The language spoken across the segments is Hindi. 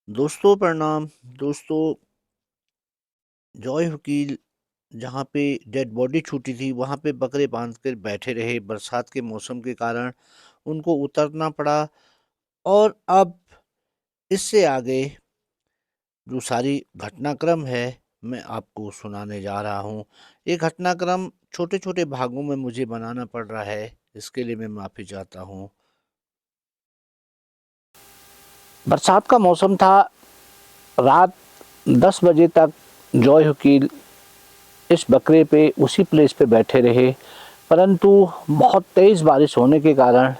दोस्तों प्रणाम। दोस्तों, जॉय वकील जहाँ पे डेड बॉडी छूटी थी वहाँ पे बकरे बांध कर बैठे रहे। बरसात के मौसम के कारण उनको उतरना पड़ा। और अब इससे आगे जो सारी घटनाक्रम है मैं आपको सुनाने जा रहा हूँ। ये घटनाक्रम छोटे छोटे भागों में मुझे बनाना पड़ रहा है, इसके लिए मैं माफ़ी चाहता हूँ। बरसात का मौसम था। रात 10 बजे तक जॉय वकील इस बकरे पे उसी प्लेस पे बैठे रहे, परंतु बहुत तेज़ बारिश होने के कारण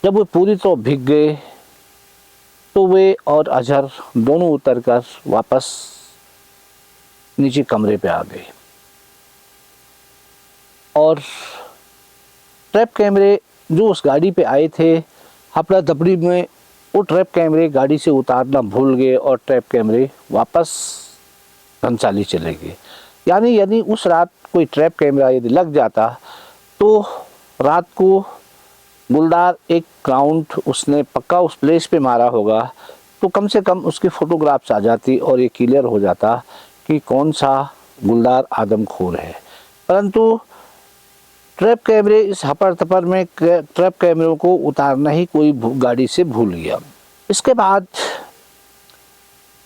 जब वो पूरी तरह भीग गए तो वे और अजहर दोनों उतरकर वापस नीचे कमरे पे आ गए। और ट्रैप कैमरे जो उस गाड़ी पे आए थे, हफड़ा दफड़ी में वो ट्रैप कैमरे गाड़ी से उतारना भूल गए और ट्रैप कैमरे वापस घनसाली चले गए। यानी यदि उस रात कोई ट्रैप कैमरा यदि लग जाता तो रात को गुलदार एक राउंड उसने पक्का उस प्लेस पे मारा होगा, तो कम से कम उसकी फ़ोटोग्राफ्स आ जाती और ये क्लियर हो जाता कि कौन सा गुलदार आदमखोर है। परंतु ट्रैप कैमरे इस हपड़ तपड़ में ट्रैप कैमरों को उतारना ही कोई गाड़ी से भूल गया। इसके बाद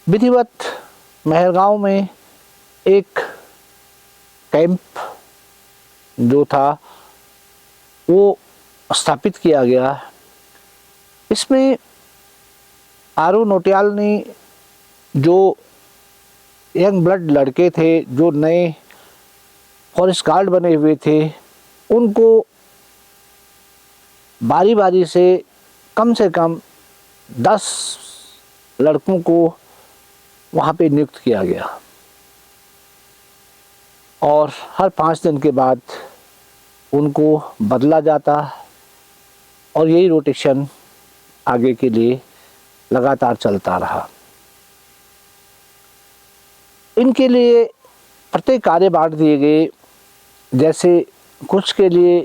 विधिवत मेहरगांव में एक कैंप जो था वो स्थापित किया गया। इसमें आरू नोटियाल ने जो यंग ब्लड लड़के थे जो नए फॉरेस्ट गार्ड बने हुए थे, उनको बारी बारी से कम 10 लड़कों को वहाँ पे नियुक्त किया गया और हर 5 दिन के बाद उनको बदला जाता और यही रोटेशन आगे के लिए लगातार चलता रहा। इनके लिए प्रत्येक कार्य बांट दिए गए। जैसे कुछ के लिए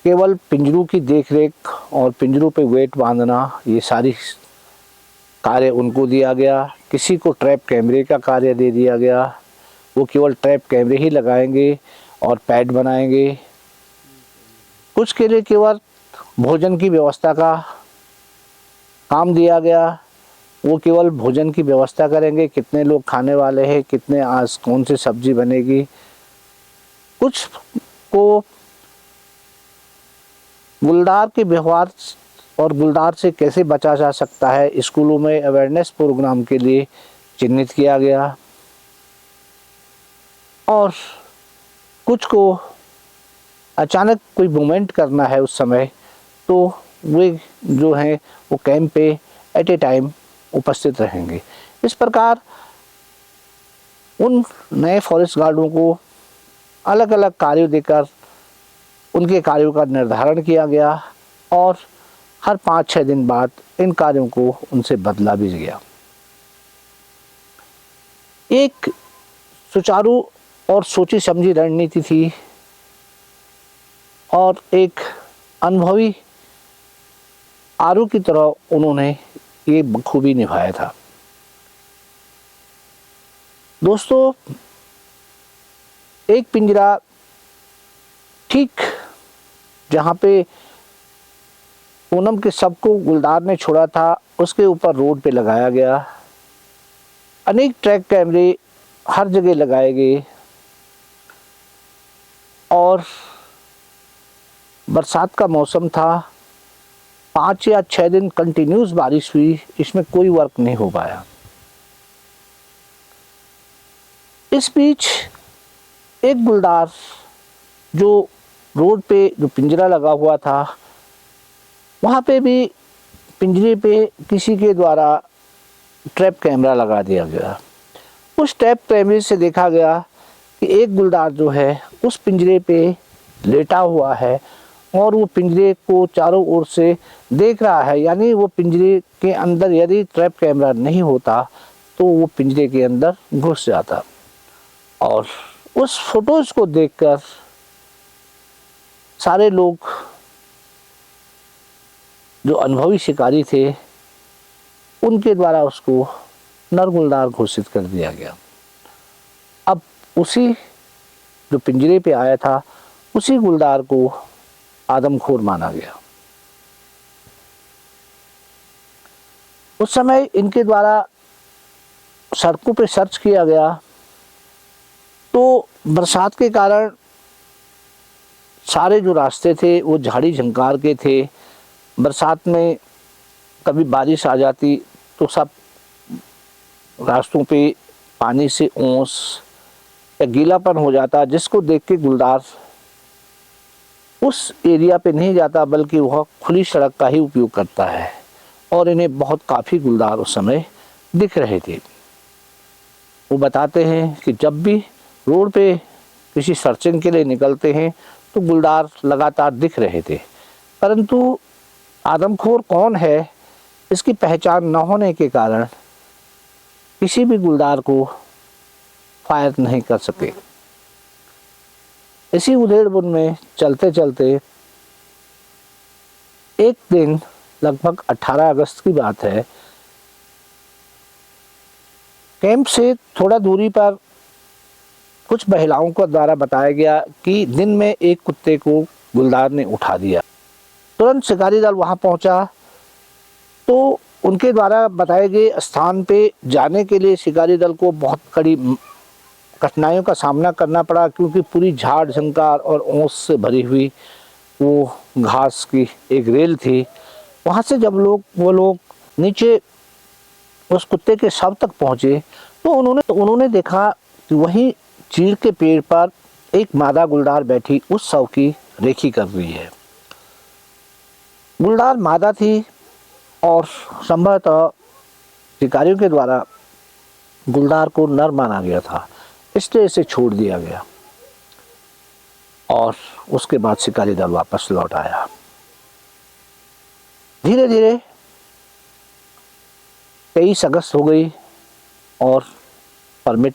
केवल पिंजरों की देखरेख और पिंजरों पे वेट बांधना, ये सारी कार्य उनको दिया गया। किसी को ट्रैप कैमरे का कार्य दे दिया गया, वो केवल ट्रैप कैमरे ही लगाएंगे और पैड बनाएंगे। कुछ के लिए केवल भोजन की व्यवस्था का काम दिया गया, वो केवल भोजन की व्यवस्था करेंगे, कितने लोग खाने वाले हैं, कितने आज कौन सी सब्जी बनेगी। कुछ को गुलदार के व्यवहार और गुलदार से कैसे बचा जा सकता है स्कूलों में अवेयरनेस प्रोग्राम के लिए चिन्हित किया गया। और कुछ को अचानक कोई मूवमेंट करना है उस समय, तो वे जो हैं वो कैंप पे एट ए टाइम उपस्थित रहेंगे। इस प्रकार उन नए फॉरेस्ट गार्डों को अलग अलग कार्य देकर उनके कार्यों का निर्धारण किया गया और हर 5-6 दिन बाद इन कार्यों को उनसे बदला भी गया। एक सुचारू और सोची समझी रणनीति थी और एक अनुभवी आरू की तरह उन्होंने ये बखूबी निभाया था। दोस्तों, एक पिंजरा ठीक जहाँ पे पूनम के शव को गुलदार ने छोड़ा था उसके ऊपर रोड पे लगाया गया। अनेक ट्रैक कैमरे हर जगह लगाए गए और बरसात का मौसम था। 5 या 6 दिन कंटिन्यूस बारिश हुई, इसमें कोई वर्क नहीं हो पाया। इस बीच एक गुलदार जो रोड पे जो पिंजरा लगा हुआ था, वहाँ पे भी पिंजरे पे किसी के द्वारा ट्रैप कैमरा लगा दिया गया। उस ट्रैप कैमरे से देखा गया कि एक गुलदार जो है उस पिंजरे पे लेटा हुआ है और वो पिंजरे को चारों ओर से देख रहा है। यानी वो पिंजरे के अंदर यदि ट्रैप कैमरा नहीं होता तो वो पिंजरे के अंदर घुस जाता। और उस फोटोज को देखकर सारे लोग जो अनुभवी शिकारी थे उनके द्वारा उसको नरगुलदार घोषित कर दिया गया। अब उसी जो पिंजरे पे आया था उसी गुलदार को आदमखोर माना गया। उस समय इनके द्वारा सड़कों पे सर्च किया गया तो बरसात के कारण सारे जो रास्ते थे वो झाड़ी झंकार के थे। बरसात में कभी बारिश आ जाती तो सब रास्तों पे पानी से ओस या गीलापन हो जाता, जिसको देख के गुलदार उस एरिया पे नहीं जाता बल्कि वह खुली सड़क का ही उपयोग करता है। और इन्हें बहुत काफ़ी गुलदार उस समय दिख रहे थे। वो बताते हैं कि जब भी रोड पे किसी सर्चिंग के लिए निकलते हैं तो गुलदार लगातार दिख रहे थे, परंतु आदमखोर कौन है इसकी पहचान न होने के कारण किसी भी गुलदार को फायर नहीं कर सके। इसी उधेड़-बुन में चलते चलते एक दिन लगभग 18 अगस्त की बात है, कैंप से थोड़ा दूरी पर कुछ महिलाओं को द्वारा बताया गया कि दिन में एक कुत्ते को गुलदार ने उठा दिया। तुरंत शिकारी दल वहां पहुंचा तो उनके द्वारा बताए गए स्थान पे जाने के लिए शिकारी दल को बहुत कड़ी कठिनाइयों का सामना करना पड़ा, क्योंकि पूरी झाड़ झंकार और ओस से भरी हुई वो घास की एक रेल थी। वहाँ से जब वो लोग नीचे उस कुत्ते के शव तक पहुँचे तो उन्होंने देखा कि वहीं चीड़ के पेड़ पर एक मादा गुलदार बैठी उस शव की रेखी कर रही है। गुलदार मादा थी और संभवतः शिकारियों के द्वारा गुलदार को नर माना गया था, इसलिए इसे छोड़ दिया गया और उसके बाद शिकारी दल वापस लौट आया। धीरे धीरे 23 अगस्त हो गई और परमिट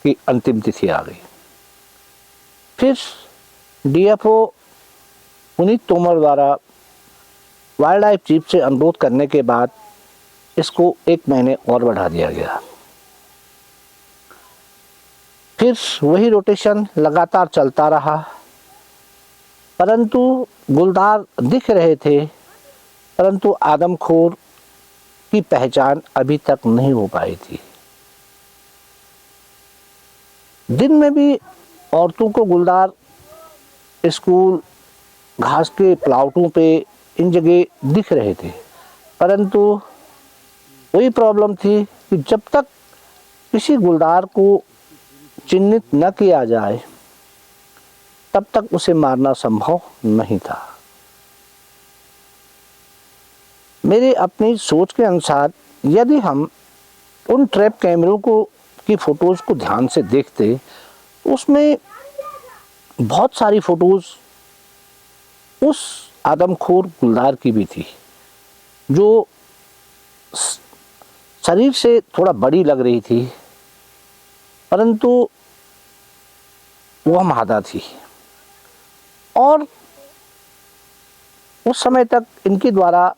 की अंतिम तिथि आ गई। फिर डीएफओ पुनीत तोमर द्वारा वाइल्ड लाइफ चीफ से अनुरोध करने के बाद इसको 1 महीने और बढ़ा दिया गया। फिर वही रोटेशन लगातार चलता रहा, परंतु गुलदार दिख रहे थे, परंतु आदमखोर की पहचान अभी तक नहीं हो पाई थी। दिन में भी औरतों को गुलदार स्कूल, घास के प्लाउटों पे, इन जगह दिख रहे थे, परंतु वही प्रॉब्लम थी कि जब तक किसी गुलदार को चिन्हित न किया जाए तब तक उसे मारना संभव नहीं था। मेरी अपनी सोच के अनुसार यदि हम उन ट्रैप कैमरों की फ़ोटोज़ को ध्यान से देखते तो उसमें बहुत सारी फ़ोटोज़ उस आदमखोर गुलदार की भी थी जो शरीर से थोड़ा बड़ी लग रही थी, परंतु वह मादा थी और उस समय तक इनके द्वारा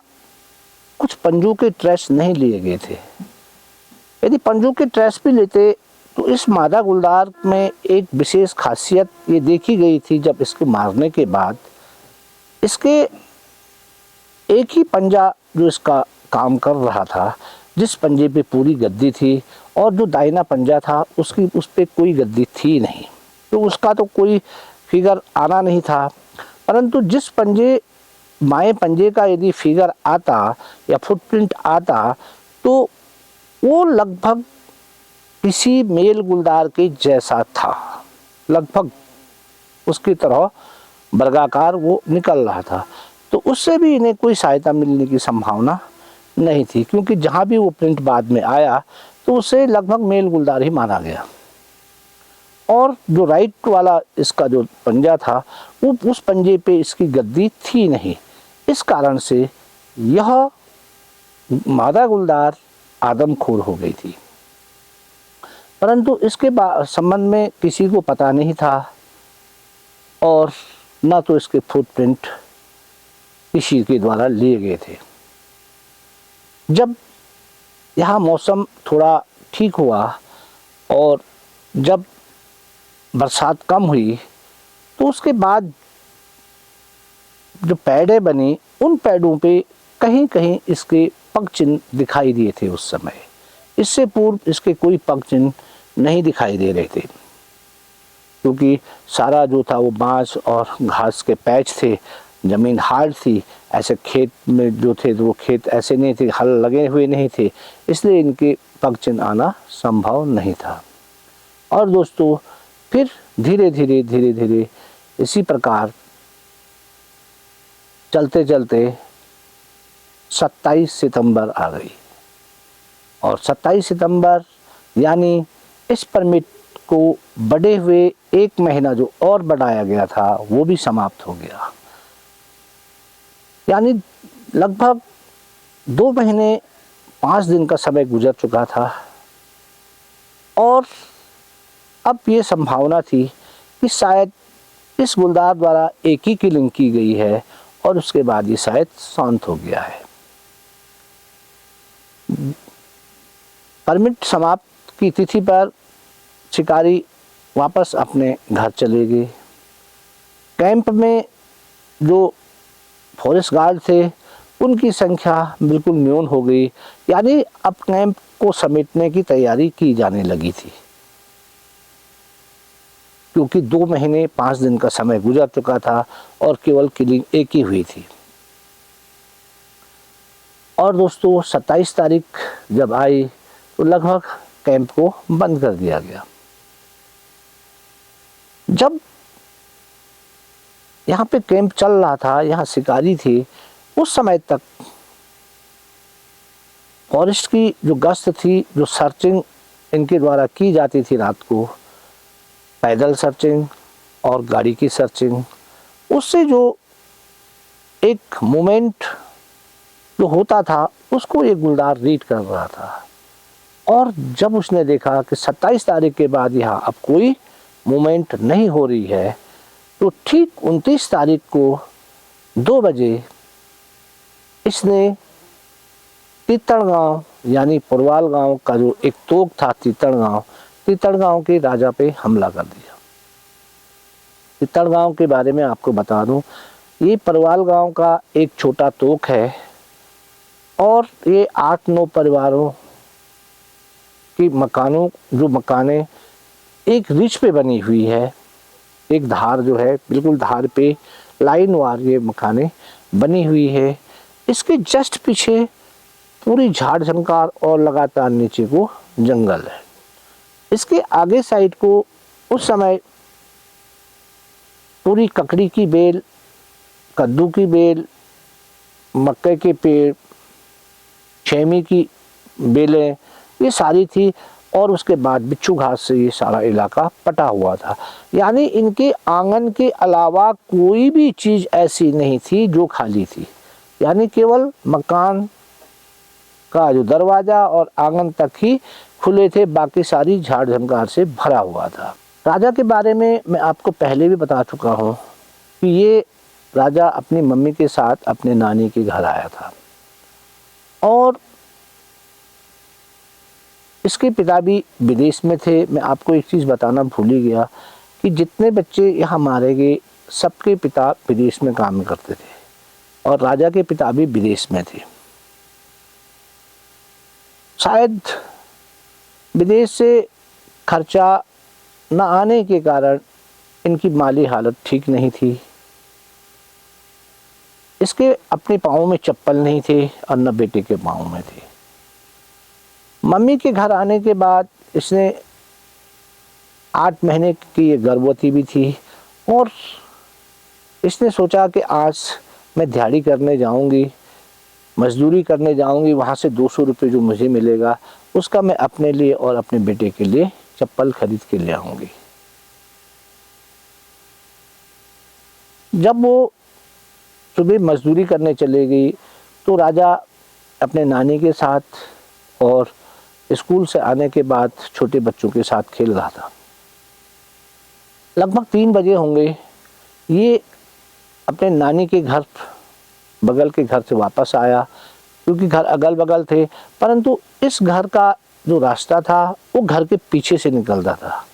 कुछ पंजों के ट्रेस नहीं लिए गए थे। यदि पंजों के ट्रेस भी लेते तो इस मादा गुलदार में एक विशेष खासियत ये देखी गई थी, जब इसको मारने के बाद इसके एक ही पंजा जो इसका काम कर रहा था, जिस पंजे पे पूरी गद्दी थी, और जो दाहिना पंजा था उस पे कोई गद्दी थी नहीं, तो उसका तो कोई फिगर आना नहीं था। परंतु जिस बाएं पंजे का यदि फिगर आता या फुटप्रिंट आता तो वो लगभग किसी मेल गुलदार के जैसा था, लगभग उसकी तरह वर्गाकार वो निकल रहा था। तो उससे भी इन्हें कोई सहायता मिलने की संभावना नहीं थी, क्योंकि जहाँ भी वो प्रिंट बाद में आया तो उसे लगभग मेल गुलदार ही माना गया। और जो राइट वाला इसका जो पंजा था वो उस पंजे पे इसकी गद्दी थी नहीं, इस कारण से यह मादा गुलदार आदमखोर हो गई थी। परंतु इसके संबंध में किसी को पता नहीं था और न तो इसके फुटप्रिंट किसी के द्वारा लिए गए थे। जब यहाँ मौसम थोड़ा ठीक हुआ और जब बरसात कम हुई तो उसके बाद जो पैड़ें बनी, उन पैड़ों पे कहीं कहीं इसके पग चिन्ह दिखाई दिए थे उस समय। इससे पूर्व इसके कोई पग चिन्ह नहीं दिखाई दे रहे थे, क्योंकि सारा जो था वो बांस और घास के पैच थे, ज़मीन हार्ड थी। ऐसे खेत में जो थे तो वो खेत ऐसे नहीं थे, हल लगे हुए नहीं थे, इसलिए इनके पग चिन्ह आना संभव नहीं था। और दोस्तों फिर धीरे धीरे इसी प्रकार चलते चलते 27 सितंबर आ गई और 27 सितंबर यानी इस परमिट को बढ़े हुए 1 महीना जो और बढ़ाया गया था वो भी समाप्त हो गया। यानी लगभग 2 महीने 5 दिन का समय गुजर चुका था और अब ये संभावना थी कि शायद इस गुलदार द्वारा एक ही किलिंग की गई है और उसके बाद ये शायद शांत हो गया है। परमिट समाप्त की तिथि पर शिकारी वापस अपने घर चले गए। कैंप में जो फॉरेस्ट गार्ड थे उनकी संख्या बिल्कुल न्यून हो गई, यानी अब कैंप को समेटने की तैयारी की जाने लगी थी, क्योंकि 2 महीने 5 दिन का समय गुजर चुका था और केवल किलिंग एक ही हुई थी। और दोस्तों 27 तारीख जब आई तो लगभग कैंप को बंद कर दिया गया। जब यहाँ पे कैंप चल रहा था, यहाँ शिकारी थे, उस समय तक फॉरेस्ट की जो गश्त थी, जो सर्चिंग इनके द्वारा की जाती थी रात को, पैदल सर्चिंग और गाड़ी की सर्चिंग, उससे जो एक मोमेंट जो होता था उसको ये गुलदार रीड कर रहा था। और जब उसने देखा कि 27 तारीख के बाद यहाँ अब कोई मूवमेंट नहीं हो रही है, तो ठीक 29 तारीख को 2 बजे इसने तीतड़ गांव यानी पुरवाल गांव का जो एक तोक था तीतड़ गांव के राजा पे हमला कर दिया। तीतड़ गांव के बारे में आपको बता दूं, ये पुरवाल गांव का एक छोटा तोक है और ये 8-9 परिवारों की मकानें एक रिच पे बनी हुई है। एक धार जो है बिल्कुल धार पे लाइन वार ये मकानें बनी हुई है। इसके जस्ट पीछे पूरी झाड़ झंकार और लगातार नीचे को जंगल है। इसके आगे साइड को उस समय पूरी ककड़ी की बेल, कद्दू की बेल, मक्के के पेड़, छेमी की बेलें, ये सारी थी और उसके बाद बिच्छू घास से ये सारा इलाका पटा हुआ था। यानी इनके आंगन के अलावा कोई भी चीज़ ऐसी नहीं थी जो खाली थी, यानी केवल मकान का जो दरवाज़ा और आंगन तक ही खुले थे, बाकी सारी झाड़ झंकार से भरा हुआ था। राजा के बारे में मैं आपको पहले भी बता चुका हूँ कि ये राजा अपनी मम्मी के साथ अपने नानी के घर आया था और इसके पिता भी विदेश में थे। मैं आपको एक चीज़ बताना भूल ही गया कि जितने बच्चे यहाँ मारे गए सबके पिता विदेश में काम करते थे और राजा के पिता भी विदेश में थे। शायद विदेश से खर्चा न आने के कारण इनकी माली हालत ठीक नहीं थी। इसके अपने पाँव में चप्पल नहीं थे और न बेटे के पाँव में थे। मम्मी के घर आने के बाद इसने 8 महीने की ये गर्भवती भी थी और इसने सोचा कि आज मैं दिहाड़ी करने जाऊंगी, मजदूरी करने जाऊंगी, वहाँ से 200 रुपये जो मुझे मिलेगा उसका मैं अपने लिए और अपने बेटे के लिए चप्पल खरीद के ले आऊंगी। जब वो सुबह मजदूरी करने चले गई तो राजा अपने नानी के साथ और स्कूल से आने के बाद छोटे बच्चों के साथ खेल रहा था। लगभग 3 बजे होंगे, ये अपने नानी के घर, बगल के घर से वापस आया क्योंकि घर अगल बगल थे, परंतु इस घर का जो रास्ता था वो घर के पीछे से निकलता था।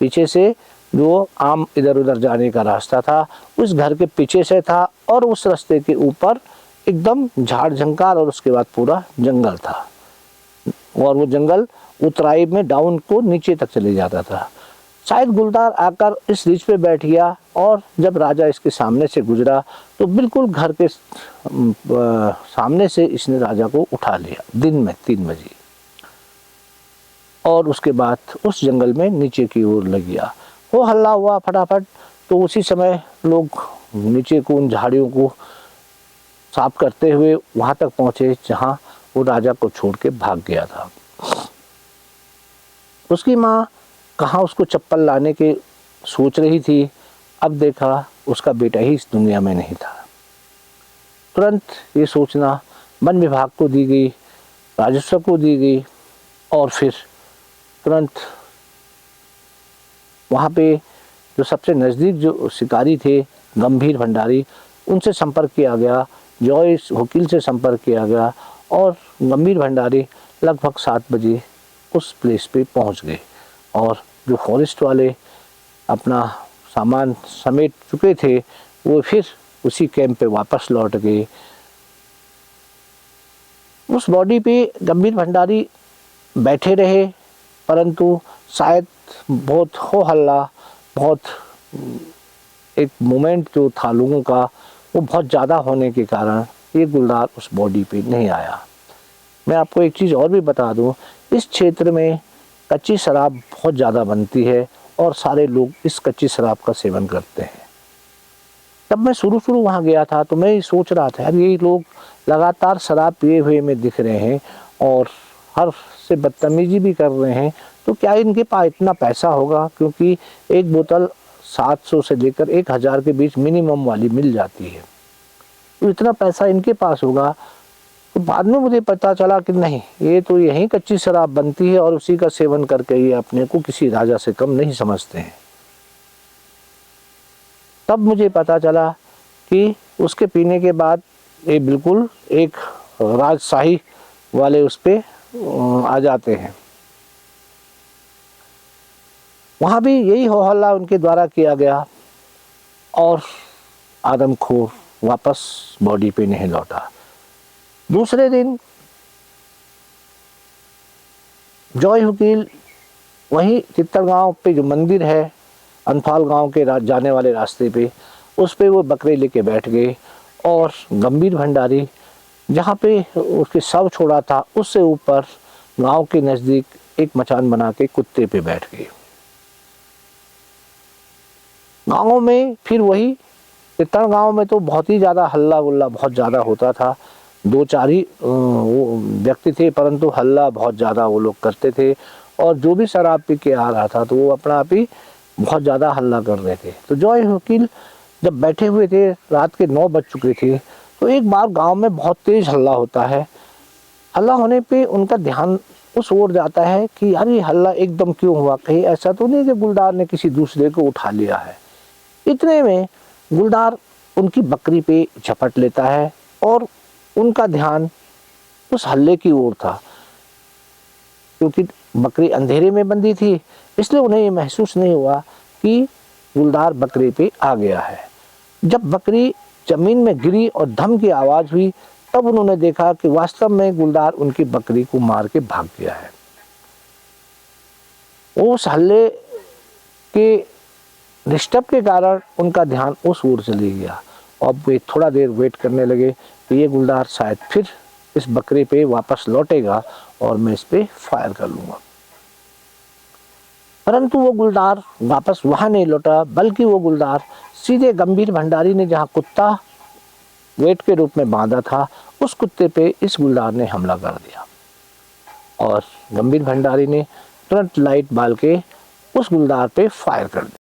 पीछे से जो आम इधर उधर जाने का रास्ता था उस घर के पीछे से था, और उस रास्ते के ऊपर एकदम झाड़ झंकार और उसके बाद पूरा जंगल था, और वो जंगल उतराई में डाउन को नीचे तक चले जाता था। शायद गुलदार आकर इस रिज पे बैठ गया, और जब राजा इसके सामने से गुजरा तो बिल्कुल घर के सामने से इसने राजा को उठा लिया दिन में 3 बजे, और उसके बाद उस जंगल में नीचे की ओर लग गया। वो हल्ला हुआ फटाफट, तो उसी समय लोग नीचे को उन झाड़ियों को साफ करते हुए वहाँ तक पहुँचे जहाँ वो राजा को छोड़ के भाग गया था। उसकी माँ कहाँ उसको चप्पल लाने के सोच रही थी, अब देखा उसका बेटा ही इस दुनिया में नहीं था। तुरंत ये सूचना वन विभाग को दी गई, राजस्व को दी गई, और फिर तुरंत वहाँ पे जो सबसे नज़दीक जो शिकारी थे गंभीर भंडारी, उनसे संपर्क किया गया, जॉयस वकील से संपर्क किया गया, और गंभीर भंडारी लगभग 7 बजे उस प्लेस पे पहुँच गए। और जो फॉरेस्ट वाले अपना सामान समेट चुके थे वो फिर उसी कैंप पे वापस लौट गए। उस बॉडी पे गंभीर भंडारी बैठे रहे, परंतु शायद बहुत हो हल्ला, बहुत एक मोमेंट जो था लोगों का वो बहुत ज़्यादा होने के कारण ये गुलदार उस बॉडी पे नहीं आया। मैं आपको एक चीज़ और भी बता दूं, इस क्षेत्र में कच्ची शराब बहुत ज़्यादा बनती है और सारे लोग इस कच्ची शराब का सेवन करते हैं। जब मैं शुरू वहाँ गया था तो मैं ये सोच रहा था यार ये लोग लगातार शराब पिए हुए में दिख रहे हैं और हर से बदतमीजी भी कर रहे हैं, तो क्या इनके पास इतना पैसा होगा, क्योंकि एक बोतल 700 से लेकर 1000 के बीच मिनिमम वाली मिल जाती है, तो इतना पैसा इनके पास होगा। तो बाद में मुझे पता चला कि नहीं, ये तो यहीं कच्ची शराब बनती है और उसी का सेवन करके ये अपने को किसी राजा से कम नहीं समझते हैं। तब मुझे पता चला कि उसके पीने के बाद ये बिल्कुल एक राजशाही वाले उस पे आ जाते हैं। वहाँ भी यही हो हल्ला उनके द्वारा किया गया और आदमखोर वापस बॉडी पे नहीं लौटा। दूसरे दिन जॉय वकील वहीं चित्तरगांव पे जो मंदिर है अनफाल गांव के जाने वाले रास्ते पे, उस पे वो बकरे लेके बैठ गए और गंभीर भंडारी जहाँ पे उसके शव छोड़ा था उससे ऊपर गांव के नज़दीक एक मचान बना के कुत्ते पे बैठ गए। गाँव में फिर वही चित्तर गाँव में तो बहुत ही ज़्यादा हल्ला गुल्ला बहुत ज़्यादा होता था। 2-4 ही व्यक्ति थे, परंतु हल्ला बहुत ज़्यादा वो लोग करते थे और जो भी शराब पी के आ रहा था तो वो अपना आप ही बहुत ज़्यादा हल्ला कर रहे थे। तो जॉय वकील जब बैठे हुए थे, रात के 9 बज चुके थे, तो एक बार गांव में बहुत तेज़ हल्ला होता है। हल्ला होने पे उनका ध्यान उस ओर जाता है कि यार ये हल्ला एकदम क्यों हुआ, कहीं ऐसा तो नहीं कि गुलदार ने किसी दूसरे को उठा लिया है। इतने में गुलदार उनकी बकरी पे झपट लेता है और उनका ध्यान उस हल्ले की ओर था। क्योंकि बकरी अंधेरे में बंधी थी, इसलिए उन्हें ये महसूस नहीं हुआ कि गुलदार बकरी पे आ गया है। जब बकरी जमीन में गिरी और धम की आवाज़ हुई, तब उन्होंने देखा कि वास्तव में गुलदार उनकी बकरी को मार के भाग गया है। उस हल्ले के डिस्टर्ब के कारण उनका ध्यान उस ओर चले गया और वे थोड़ा देर वेट करने लगे कि ये गुलदार शायद फिर इस बकरी पे वापस लौटेगा और मैं इस पे फायर कर लूँगा। परंतु वो गुलदार वापस वहाँ नहीं लौटा, बल्कि वो गुलदार सीधे गंभीर भंडारी ने जहाँ कुत्ता वेट के रूप में बांधा था उस कुत्ते पे इस गुलदार ने हमला कर दिया और गंभीर भंडारी ने तुरंत लाइट बाल के उस गुलदार पे फायर कर दिया।